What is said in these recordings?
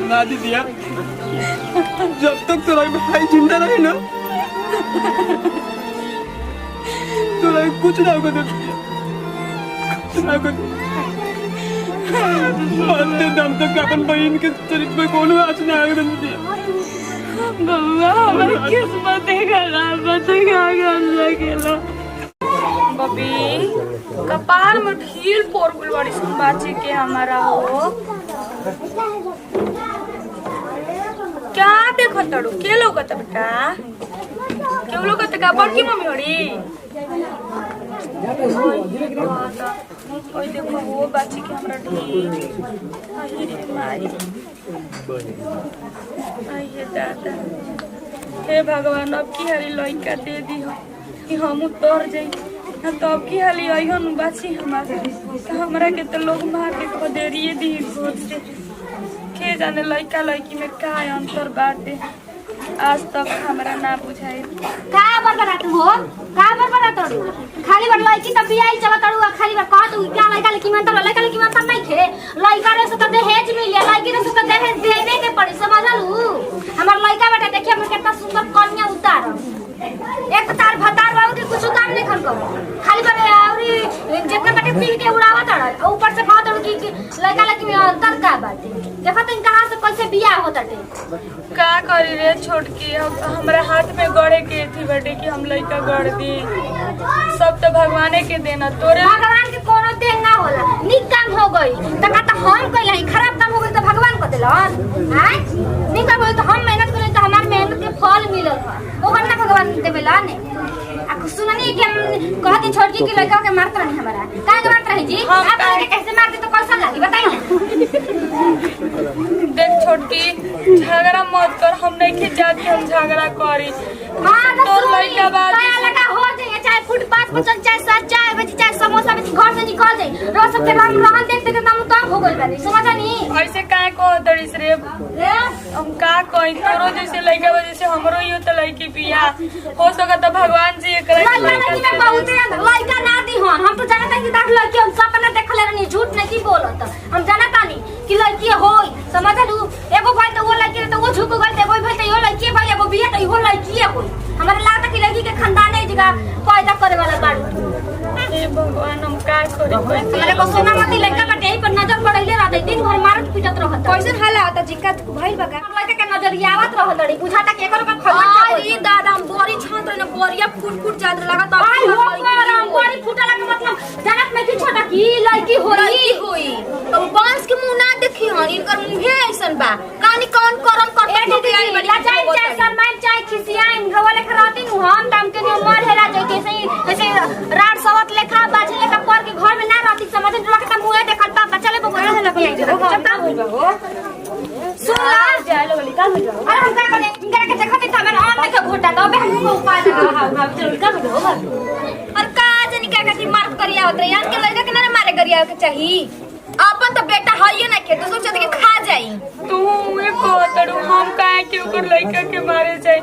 ना दीदिया, जब तक तोरा भाई जिंदा रहे ना तोरा कुछ ना होगा दीदिया, कुछ ना होगा। अंत दम तक अपन बहन के चरित्र में कोनो आँच ना आएगा दीदिया। बबुआ हमारी किस्मत खराब है तो क्या कर सकेला। बबी कपार में ढील पोर गुल बड़ी बाची के हमारा हो। क्या देखो तड़ू के लोग बेटा क्यों लोग का बड़की मम्मी होड़ी। ओए देखो वो बाची के हमरा ढील आई रे माई आई हे दादा हे भगवान अब की हरी लइका दे दी हो कि हम उतर जाई ना तो अब की हाली आई हन बाची हमरा के तो लोग मार के खदेरिए दी सोच से के जाने लइका लइकी में का अंतर बाटे आज तक हमरा ना बुझाई। का बरबरात हो का बरबरात हो खाली बार लइकी त बियाह चलत अड़ू खाली बार कहत क्या लइका लइकी में त लइका लइकी में त नहीं खे लइका रे से त दहेज मिलिया लइकी रे से त दहेज देबे के पड़ी समझलू। हमर लइका बेटा देखिए हम कितना सुंदर कन्या उतार एक तार भतार बाबू के कुछ काम नहीं खन करो खाली बार औरी जितना बाटे पी के उड़ावत अड़ ऊपर से कहत अड़ कि लइका लइकी में अंतर का बाटे देखत इन कहां से कैसे बियाह होताटे। का करी रे छोटकी हमरा हाथ में गड़े के थी बेटे कि हम लइका गड़ दी सब तो भगवाने के देना तोरे भगवान के कोनो देन ना होला निक काम हो गई त का त हम कइला खराब काम हो गई त भगवान को देलन हैं निक काम हो तो हम मेहनत कइला त हमार मेहनत के फल मिलल बा ओकर ना भगवान देवेला ने आ सुननी कि हम कहती छोटकी की लड़का के मारत रही हमरा काहे के मारत रही जी आप के कैसे मारते तो कैसा लगी बताई ना। देख छोटकी झगड़ा मत कर हम नहीं खिंचा के हम झगड़ा करी हां तोर लइका बात लगा हो जाए चाहे फुटपाथ पर चल चाहे सच चाहे बेची चाहे समोसा बेची घर से निकल जाए रोज सब के नाम रहन देखते के नाम तो हो गइल बानी समझनी ऐसे काहे को दरिस रे हम का कोई तोरो जैसे लइका वजह से हमरो यो त लइकी बिया हो सकत भगवान जी एकरा लइका बहुत लइका ना दी हन हम तो जानत हई कि दाख लइकी हम सपना देखले रहनी झूठ नहीं बोलत हम जानत नहीं कि लइकी होई समझलू एगो भाई तो वो लइकी तो वो झुक गइल एगो भाई तो यो लइकी भाई एगो बिया तो यो लइकी होई हमरा लागत कि लइकी के खानदान है जगह पैदा करे वाला बाड़ू। हे भगवान हम का करी हमरे को सोना मती लइका बाटे यही पर नजर पड़ैले रहत दिन भर मारत पिटत रहत कैसन हाला होता जिक्का भइल बगा लइका के नजरियावत रहत लड़ी बुझाता कि एकर का खबर अरे दादा हम बोरी छांत न बोरिया फुट फुट जात लागत आई हो हम बोरी फुटला के मतलब जानत में कि छोटा की लइकी होई तो बांस के मुंह ना देखी हन इनकर मुंहे ऐसन बा कानी कौन करम करते के आई बड़ी चाहे चाहे शर्माइन चाहे खिसियाइन घवले खराती नु हम दाम के ने मर हेला जाय कैसे कैसे राड सवत लेखा बाजी लेखा पर के घर में ना रहती समझ लोग के मुंह देखल पा चले बगल हेला के चप्पा हो सुन ला जाय लोग का हो जाओ अरे हम का करे इनका के देखत त हमर आन के घोटा तो बे हम को उपाय लगा हम चल का हो और का जनी का के मार करिया होत यान के लइका के ना मारे करिया के चाहिए अपन तो बेटा हइए ना के तो सोचत के खा जाई तू ए को तड़ू हम काहे के ओकर लइका के मारे जाई।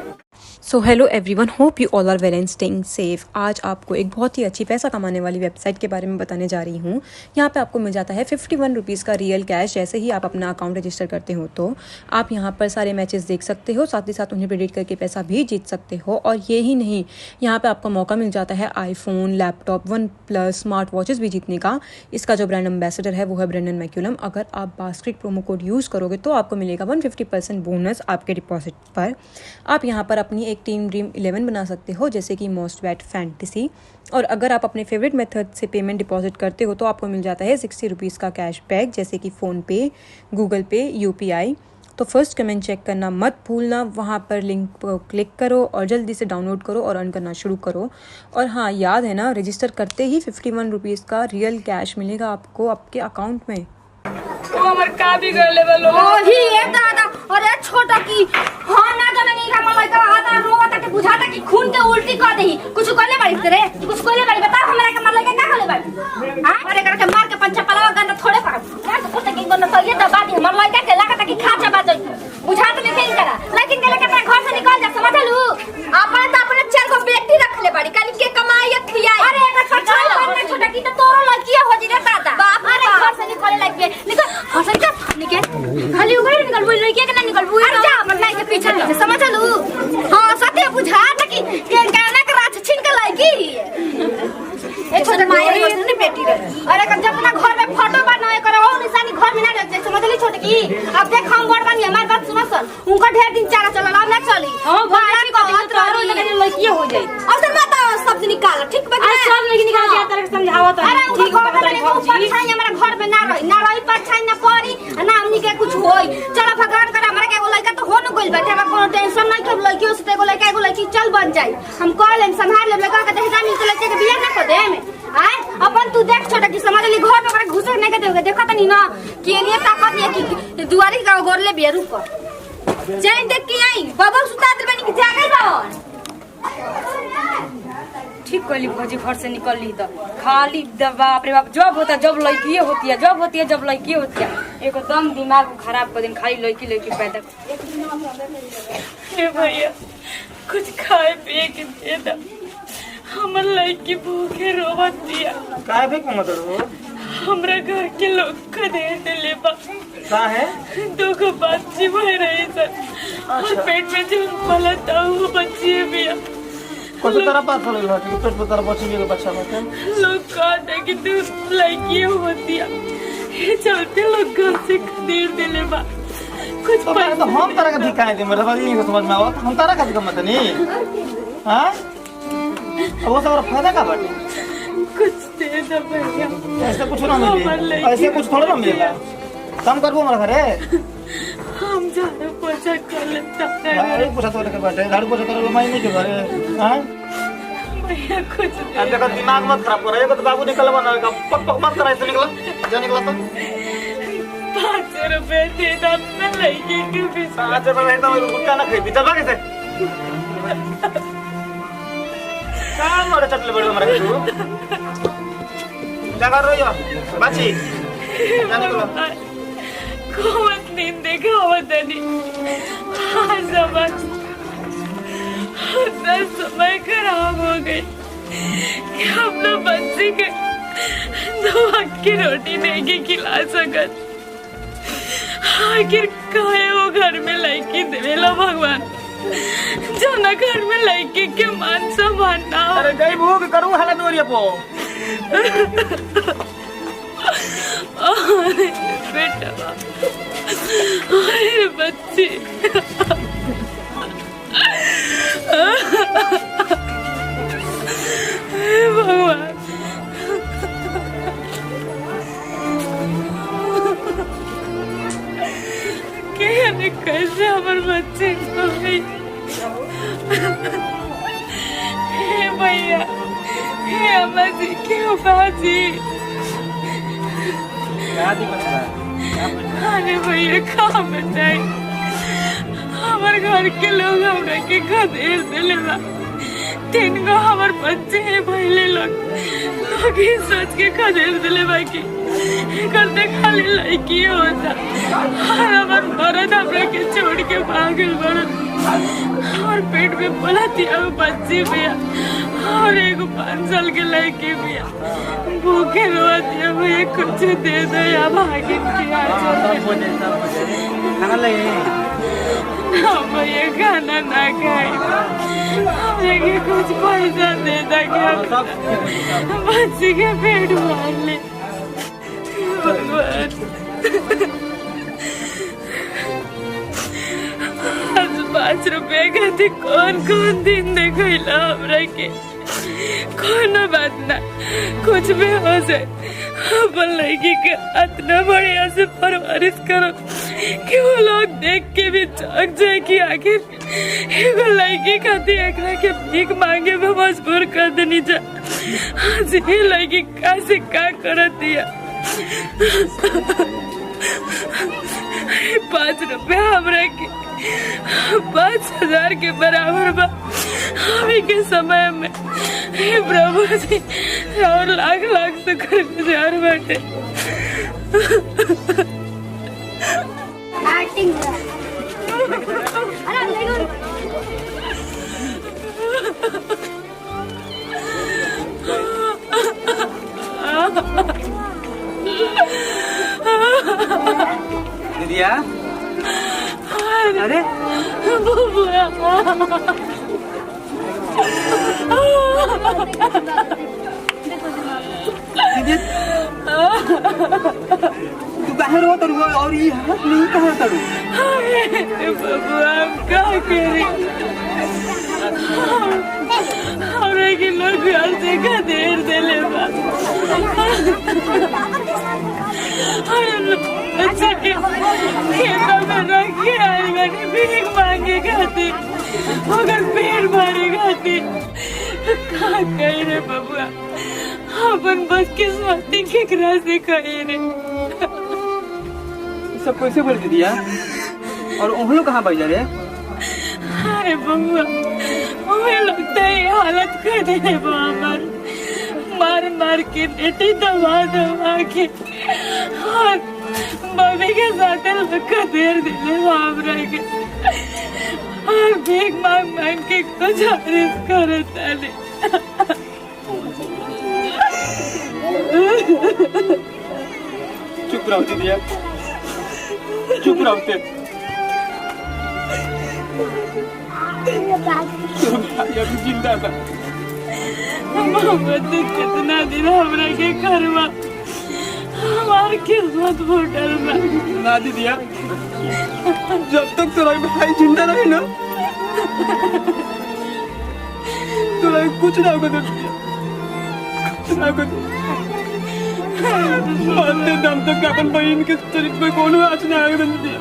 So hello everyone, hope you all are well and staying safe. आज आपको एक बहुत ही अच्छी पैसा कमाने वाली वेबसाइट के बारे में बताने जा रही हूँ। यहाँ पे आपको मिल जाता है 51 रुपीज़ का रियल कैश जैसे ही आप अपना अकाउंट रजिस्टर करते हो तो आप यहाँ पर सारे मैचेस देख सकते हो, साथ ही साथ उन्हें प्रेडिक्ट करके पैसा भी जीत सकते हो। और ये ही नहीं, यहाँ पर आपको मौका मिल जाता है iPhone, laptop, OnePlus, smart watches भी जीतने का। इसका जो ब्रांड एम्बेसडर है वो है ब्रेंडन मैक्यूलम। अगर आप बास्केट प्रोमो कोड यूज़ करोगे तो आपको मिलेगा 150% बोनस आपके डिपॉजिट पर। आप यहाँ पर अपनी एक टीम ड्रीम 11 बना सकते हो जैसे कि मोस्ट बैट फैंटेसी। और अगर आप अपने फेवरेट मेथड से पेमेंट डिपॉजिट करते हो तो आपको मिल जाता है 60 रुपीज़ का कैश बैक जैसे कि फ़ोनपे, गूगल पे, UPI। तो फर्स्ट कमेंट चेक करना मत भूलना, वहाँ पर लिंक पर क्लिक करो और जल्दी से डाउनलोड करो और अर्न करना शुरू करो। और हाँ, याद है ना, रजिस्टर करते ही 51 रुपीज़ का रियल कैश मिलेगा आपको आपके अकाउंट में। तो हमर का भी कर लेवल हो ओही ए दादा अरे छोटा की हां ना जाने नहीं का लइका आता रोता के बुझाता कि खून के उल्टी कर देही कुछ करले बाड़ी रे कुछ करले बाड़ी बता हमरा के लइका का करले बाड़ी हां अरे करके मार के पंचा पलावा गंदा थोड़े कर यार तो कुछ के गंदा तो ये दबा दी हमर लइका के लागत कि खाचा बाजई बुझात नहीं फेल करा लेकिन के लेके घर से निकल जा समझलू अपन तो अपने चार को बेटी रख ले बाड़ी काली के कमाई खियाई अरे एकर पछाई करने छोटा की तो तोरो लड़की हो जी रे दादा बाप रे घर से निकले लग गए निकल हसन का निकल खाली खाली उभे निकल बोल लड़की के ना निकल बुई अरे जा अपन नहीं के पीछे पीछे समझ लू हां सत्य बुझा त कि के गाना के रात छीन के लड़की एक छोटे माई ने बेटी रे अरे जब अपना घर में फोटो बनाए करो वो निशानी घर में ना रख दे समझ ली छोटे की अब देख हम बड़ बनी हमारी बात सुनो सन उनका ढेर दिन चारा चला अब ना चली हां बारा की बात रहो लेकिन लड़की हो जाई अब सर मत सब निकाल ठीक बा सब लड़की निकाल के तरह समझावा तो अरे ठीक बा ऊपर छाई हमारा घर में ना रही परछाई ना पड़ी ना हमनी के कुछ होई चलो भगवान करे हमरा के एगो लड़का तो हो न गइल बैठे हमरा कोनो टेंशन नहीं के लड़की से एगो लड़की चल बन जाई हम कह लेम संभाल लेम लड़का के दहेजा मिल के लड़के के बियाह ना कर दे में आय अपन तू देख छोटा की समझ ली घर में ओकरा घुसक नहीं के देगे देखा तनी ना के लिए ताकत है कि दुआरी का गोरले बेरू पर जान देख के आई बाबा सुता दे बनी के जागे बावन ठीक कहली भौजी घर से निकल ली तो खाली बाप रे बाप जब होता जब लड़की होती है जब लड़की होती है एकदम दिमाग खराब कर दिन खाली लड़की पैदा हे भैया कुछ खाए पिए के दे दा हमर लड़की भूखे रोवत दिया काहे भूख मत रो हमरा घर के लोग का दे ले बा का है दुगो बच्ची भर रही सर और पेट में जो पलता वो बच्ची है भैया कौन तरह बात हो रही है कि पेट पर तरह बच्ची के बच्चा में लोग कहते हैं कि तू लड़की होती है ये चलते लोग घर से खरीद दे ले बा कुछ तो हम तरह का भिखारी दे मेरे बात ये समझ में आवत हम तरह का मत नहीं हां अब वो सब फायदा का बाटे कुछ दे दो भैया ऐसे कुछ ना मिले ऐसे कुछ थोड़ा ना मिलेगा काम करबो हमारा घरे हम झाड़ू पोछा कर लेता अरे पूछा तो के बाटे झाड़ू पोछा करे मैं नहीं के घरे हां भैया कुछ अब देखो दिमाग मत खराब करो ये तो बाबू निकलवा ना पक पक मत कराई से निकला जा निकला तो 5 रुपए दे दो अपना लड़की के भी 5 रुपए तो गुटका ना खाई चल भागे से काम और चटले बड़े हमारे तू जगह रोयो बाची जाने को कोमत नींद देखावत नहीं आज समय खराब हो गई कि अपना बच्चे के 2 वक्त की रोटी नहीं खिला सकत आखिर काहे वो घर में लड़की देवेला भगवान जो ना घर में लड़की के मान सम्मान ना अरे गई भूख करू हला दोरिया पो अरे बेटा अरे बच्ची भगवान कैसे हमारे बच्चे हो गई हे भैया हे अम्मा जी क्यों बाजी अरे भैया कहाँ बताए हमारे घर के लोग हमरा के खदेड़ दिले बा 3 गो हमारे बच्चे हैं पहले लोग ही सोच के खदेड़ दिले बा कि करते खाली लड़की होता और हमारे मर्द हमरा के छोड़ के भागल बड़न और पेट में पलती है बच्ची भी और एक 5 साल के लड़की भी भूखे रोती है भैया कुछ दे दो या भागे खाना ले हम ये खाना ना खाए हमें कुछ पैसा दे दे क्या बच्ची के पेट भर ले भगवान 5 रुपए का थी कौन दिन देखो हमरा के कोनो बात ना कुछ भी हो जाए अपन लड़की के इतना बढ़िया से परवरिश करो कि वो लोग देख के भी चौंक जाए कि आखिर एगो लड़की खाती एकरा के भीख मांगे में मजबूर कर देनी जा आज ये लड़की कैसे का करत दिया 5 रुपया हमरा के 5000 के बराबर बा अभी के समय में हे प्रभु जी और लाख शुक्र गुजार बाटे दीदिया अरे दीदी तू बाहर हो तड़ू और ये हाथ नहीं कहाँ तड़ू बबुआ का करे हमरा के लोग घर से खदेड़ देले बा अच्छा के खेतों में रख के आए मैंने भीख मांगे खातिर मगर पेट भरे खातिर का कही रे बबुआ अपन बस किस्मती केकरा से कही रे सब कैसे बोल दिया और उन लोग कहाँ बैठा रे अरे बबुआ हमें लगता है ये हालत कर देने बाबर मार मार के बेटी दबा के और मम्मी के साथ लड़का देर देने बाबर के और भीख मांग मांग के गुजारिश करे ताले चुप रहो दीदी चुप रहो ते अभी जिंदा था मोहब्बत कितना दिन हमरा के करवा हमार किस्मत फूटल बा ना दीदिया जब तक तोरा भाई जिंदा रहे ना तोरा कुछ ना होगा कुछ ना होगा मरते दम तक अपन बहन के शरीर पे कोनो आँच ना आएगा दीदिया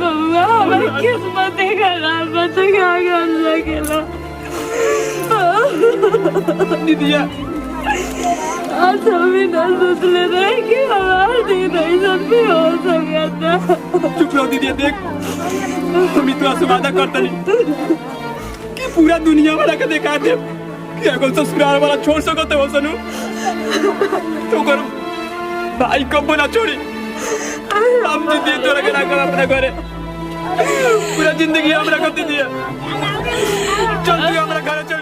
बबुआ हमारी किस्मत खराब बा तो क्या कर सकेला दीदिया आज अभी ना सोच ले रहे कि हमारे दिन ऐसा भी हो सकता चुप रहो दीदिया देख हम इतना से वादा करता नहीं कि पूरा दुनिया वाला के दिखा दे कि अगर ससुराल वाला छोड़ सकते हो सनु तो कर भाई कब ना छोड़ी हम दीदी तोरा के ना कर अपना घरे पूरा जिंदगी हमरा कर दीदी चल तू हमरा घर चल